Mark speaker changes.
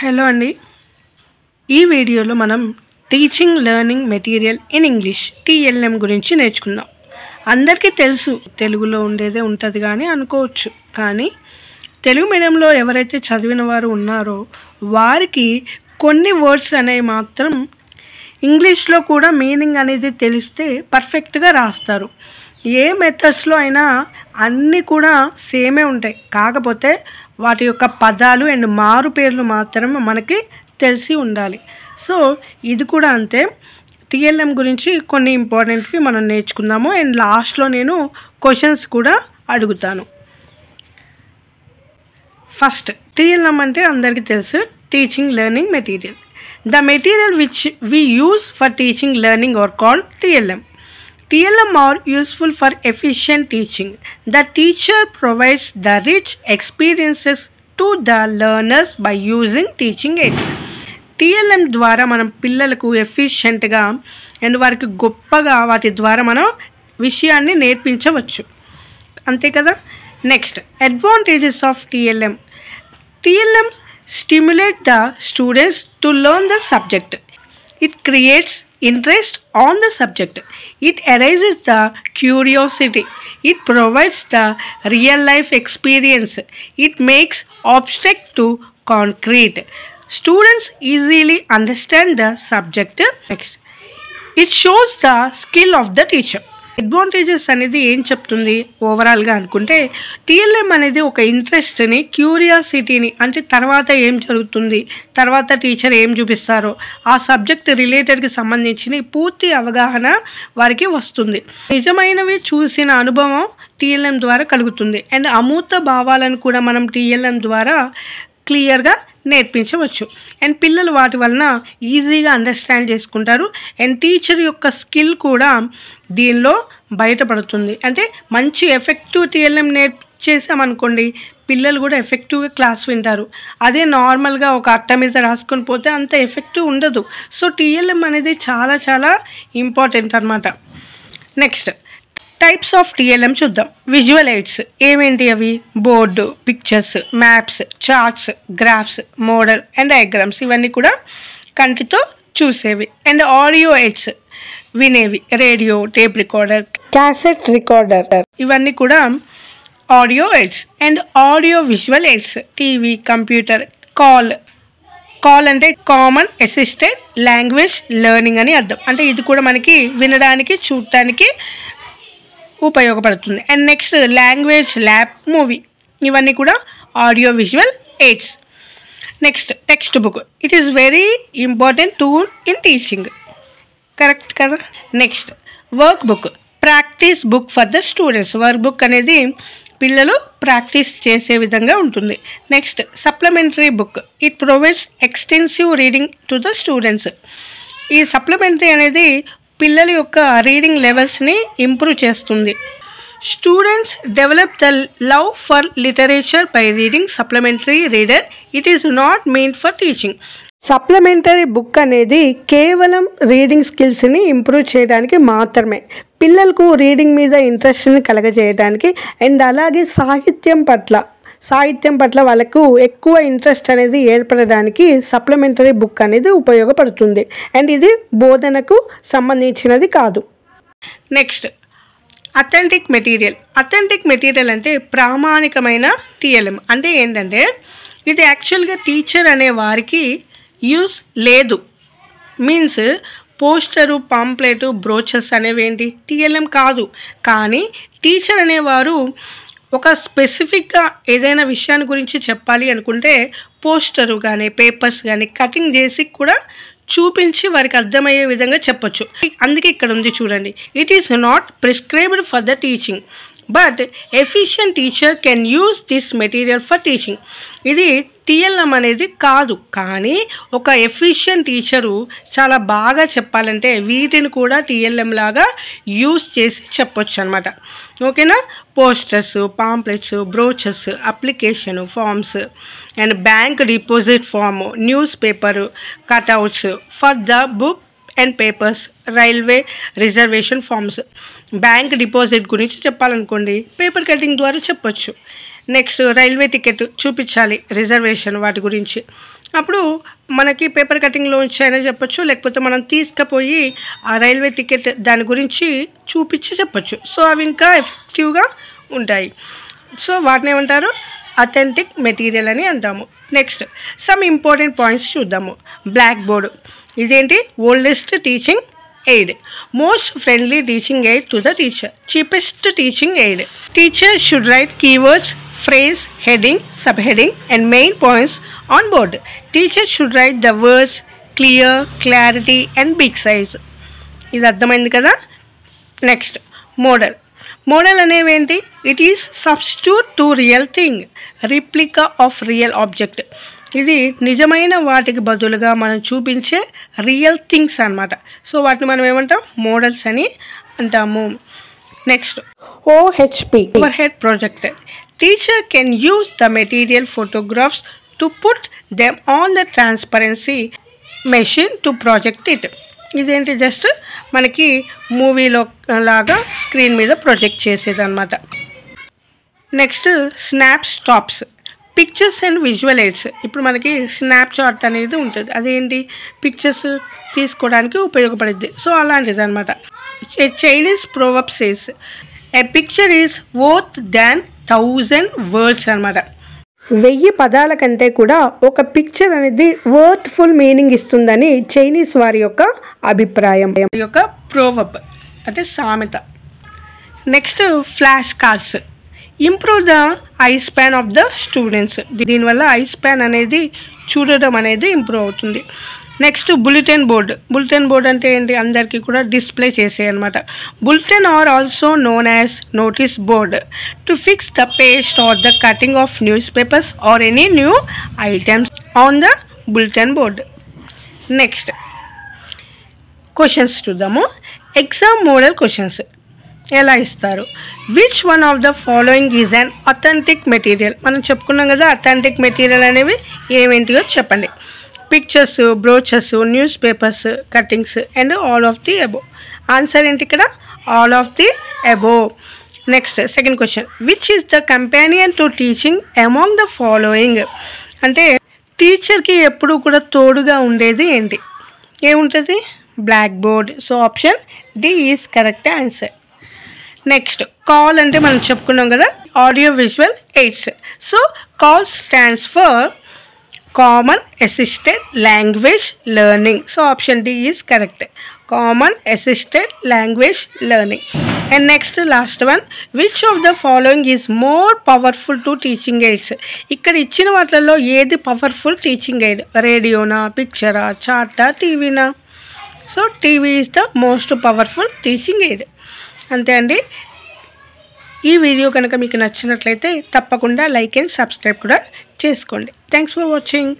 Speaker 1: Hello అండి. ఈ వీడియోలో మనం teaching learning material in English TLM గురించి నేర్చుకుందాం. అందరికీ తెలుసు, తెలుగులో ఉండేదే ఉంటుంది కానీ అనుకోవచ్చు. కానీ తెలుగు మీడియంలో ఎవరైతే చదివిన వారు ఉన్నారో వారికి కొన్ని వర్డ్స్ అనేవి మాత్రం ఇంగ్లీష్లో కూడా మీనింగ్ అనేది తెలిస్తే పర్ఫెక్ట్గా రాస్తారు. ఏ మెథడ్స్లో అయినా అన్నీ కూడా సేమే ఉంటాయి, కాకపోతే వాటి యొక్క పదాలు అండ్ మారు పేర్లు మాత్రమే మనకి తెలిసి ఉండాలి. సో ఇది కూడా అంతే. TLM గురించి కొన్ని ఇంపార్టెంట్వి మనం నేర్చుకుందాము అండ్ లాస్ట్లో నేను క్వశ్చన్స్ కూడా అడుగుతాను. ఫస్ట్, TLM అంటే అందరికీ తెలుసు, teaching learning material. The material which we use for teaching learning are called TLM. TLM are useful for efficient teaching. The teacher provides the rich experiences to the learners by using teaching aids. TLM ద్వారా మనం పిల్లలకు ఎఫిషియెంట్గా and వారికి గొప్పగా వాటి ద్వారా మనం విషయాన్ని నేర్పించవచ్చు, అంతే కదా. Next, advantages of TLM. TLM stimulate the students to learn the subject. It creates interest on the subject. It arises the curiosity. It provides the real life experience. It makes abstract to concrete. Students easily understand the subject. Next, it shows the skill of the teacher. Advantages అనేది ఏం చెప్తుంది ఓవరాల్గా అనుకుంటే, TLM అనేది ఒక ఇంట్రెస్ట్ని, క్యూరియాసిటీని, అంటే తర్వాత ఏం జరుగుతుంది, తర్వాత టీచర్ ఏం చూపిస్తారో ఆ సబ్జెక్ట్ రిలేటెడ్కి సంబంధించిన పూర్తి అవగాహన వారికి వస్తుంది. నిజమైనవి చూసిన అనుభవం TLM ద్వారా కలుగుతుంది అండ్ అమూర్త భావాలను కూడా మనం TLM ద్వారా క్లియర్గా నేర్పించవచ్చు అండ్ పిల్లలు వాటి వలన ఈజీగా అండర్స్టాండ్ చేసుకుంటారు అండ్ టీచర్ యొక్క స్కిల్ కూడా దీనిలో బయటపడుతుంది. అంటే మంచి ఎఫెక్టివ్ TLM చేసామనుకోండి, పిల్లలు కూడా ఎఫెక్టివ్గా క్లాస్ వింటారు. అదే నార్మల్గా ఒక అట్ట మీద రాసుకొని పోతే అంత ఎఫెక్టివ్ ఉండదు. సో TLM అనేది చాలా చాలా ఇంపార్టెంట్ అన్నమాట. నెక్స్ట్, టైప్స్ ఆఫ్ TLM చూద్దాం. విజువల్ ఎయిడ్స్ ఏమేంటి అవి? Board, pictures, maps, charts, graphs, model and diagrams, ఇవన్నీ కూడా కంటితో చూసేవి. అండ్ ఆడియో ఎయిడ్స్ వినేవి, radio, tape recorder, cassette recorder, ఇవన్నీ కూడా audio aids. And audio visual aids TV, computer, call అంటే కామన్ అసిస్టెడ్ లాంగ్వేజ్ లెర్నింగ్ అని అర్థం. అంటే ఇది కూడా మనకి వినడానికి, చూడటానికి ఉపయోగపడుతుంది. And next, language lab, movie, ఇవన్నీ కూడా audio visual aids. Next, text book. It is very important tool in teaching, correct కదా. Next, work book, practice book for the students. Work book అనేది పిల్లలు ప్రాక్టీస్ చేసే విధంగా ఉంటుంది. Next, supplementary book. It provides extensive reading to the students. ఈ supplementary అనేది పిల్లల యొక్క రీడింగ్ లెవెల్స్ని ఇంప్రూవ్ చేస్తుంది. Students develop the love for literature by reading supplementary reader. It is not main for teaching. Supplementary book అనేది కేవలం reading స్కిల్స్ని improve చేయడానికి మాత్రమే, పిల్లలకు రీడింగ్ మీద ఇంట్రెస్ట్ని కలగజేయడానికి అండ్ అలాగే సాహిత్యం పట్ల వాళ్ళకు ఎక్కువ ఇంట్రెస్ట్ అనేది ఏర్పడడానికి సప్లిమెంటరీ బుక్ అనేది ఉపయోగపడుతుంది అండ్ ఇది బోధనకు సంబంధించినది కాదు. నెక్స్ట్, అథెంటిక్ మెటీరియల్ అంటే ప్రామాణికమైన TLM. అంటే ఏంటంటే ఇది యాక్చువల్గా టీచర్ అనే వారికి యూజ్ లేదు. మీన్స్ పోస్టరు, పాంప్లెటు, బ్రోచర్స్ అనేవి ఏంటి TLM కాదు. కానీ టీచర్ అనేవారు ఒక స్పెసిఫిక్గా ఏదైనా విషయాన్ని గురించి చెప్పాలి అనుకుంటే పోస్టరు కానీ పేపర్స్ కానీ కటింగ్ చేసి కూడా చూపించి వారికి అర్థమయ్యే విధంగా చెప్పొచ్చు. అందుకే ఇక్కడ ఉంది చూడండి, it is not prescribed for the teaching but efficient teacher can use this material for teaching. ఇది TLM అనేది కాదు, కానీ ఒక ఎఫిషియంట్ టీచరు చాలా బాగా చెప్పాలంటే వీటిని కూడా TLM లాగా యూజ్ చేసి చెప్పొచ్చు అనమాట. ఓకేనా. Posters, pamphlets, brochures, application forms and bank deposit form, newspaper, cutouts for the book and papers, railway reservation forms. Bank deposit గురించి చెప్పాలనుకోండి పేపర్ కటింగ్ ద్వారా చెప్పొచ్చు. నెక్స్ట్ రైల్వే టికెట్ చూపించాలి, రిజర్వేషన్ వాటి గురించి. అప్పుడు మనకి పేపర్ కటింగ్లో అయినా చెప్పొచ్చు, లేకపోతే మనం తీసుకుపోయి ఆ రైల్వే టికెట్ దాని గురించి చూపించి చెప్పొచ్చు. సో అవి ఇంకా ఎఫెక్టివ్గా ఉంటాయి. సో వాటిని ఏమంటారు, అథెంటిక్ మెటీరియల్ అని అంటాము. నెక్స్ట్ సమ్ ఇంపార్టెంట్ పాయింట్స్ చూద్దాము. బ్లాక్ బోర్డ్ ఇదేంటి, oldest teaching aid, most friendly teaching aid to the teacher, cheapest teaching aid. Teacher should write keywords, phrase, heading, subheading and main points on board. Teacher should write the words clear, clarity and big size. ఇది అర్థమైంది కదా. Next model. Model అనేవి ఏంటి, it is substitute to real thing, replica of real object. ఇది నిజమైన వాటికి బదులుగా మనం చూపించే రియల్ థింగ్స్ అన్నమాట. సో వాటిని మనం ఏమంటాం, మోడల్స్ అని అంటాము. Next OHP, over head projector. Teacher can use the material photographs to put them on the transparency machine to project it. ఇదేంటి, జస్ట్ మనకి మూవీలో లాగా స్క్రీన్ మీద ప్రొజెక్ట్ చేసేది అనమాట. Next snap stops, pictures and visual AIDS. ఇప్పుడు మనకి snap chat అనేది ఉంటుంది, అదేంటి పిక్చర్స్ తీసుకోవడానికి ఉపయోగపడుద్ది. సో అలాంటిది అనమాట. Chinese proverb says A picture is worth than 1000 words అనమాట. 1000 పదాల కంటే కూడా ఒక పిక్చర్ అనేది వర్త్ఫుల్ మీనింగ్ ఇస్తుందని చైనీస్ వారి యొక్క అభిప్రాయం. యొక్క ప్రోవర్బ్ అంటే సామెత. Next flash cards, improve the eye span of the students. దీనివల్ల ఐ స్పాన్ అనేది చూడడం అనేది ఇంప్రూవ్ అవుతుంది. Next bulletin board. Bulletin board అంటే ఏంటి, అందరికీ కూడా డిస్ప్లే చేసే అనమాట. Bulletin are also known as notice board to fix the paste or the cutting of newspapers or any new items on the bulletin board. Next questions చూద్దాము. Exam model questions ఎలా ఇస్తారు. Which one of the following is an authentic material. మనం చెప్పుకున్నాం కదా, authentic material అనేవి ఏమేంటియో చెప్పండి. Pictures, brochures, newspapers, cuttings and all of the above. Answer ఏంటి ఇక్కడ, all of the above. Next second question, which is the companion to teaching among the following. అంటే టీచర్కి ఎప్పుడు కూడా తోడుగా ఉండేది ఏంటి, ఏముంటుంది, black board. So option D is correct answer. Next call అంటే మనం చెప్పుకున్నాం కదా, audio visual aids. So call stands for common assisted language learning. So option D is correct, common assisted language learning. And next last one, which of the following is more powerful to teaching aids. ఇక్కడ ఇచ్చిన వాటిల్లో ఏది powerful teaching aid, రేడియోనా, పిక్చరా, చార్టా, టీవీనా. So TV is the most powerful teaching aid. అంతే అండి. ఈ వీడియో కనుక మీకు నచ్చినట్లయితే తప్పకుండా లైక్ అండ్ సబ్స్క్రైబ్ కూడా చేసుకోండి. Thanks for watching.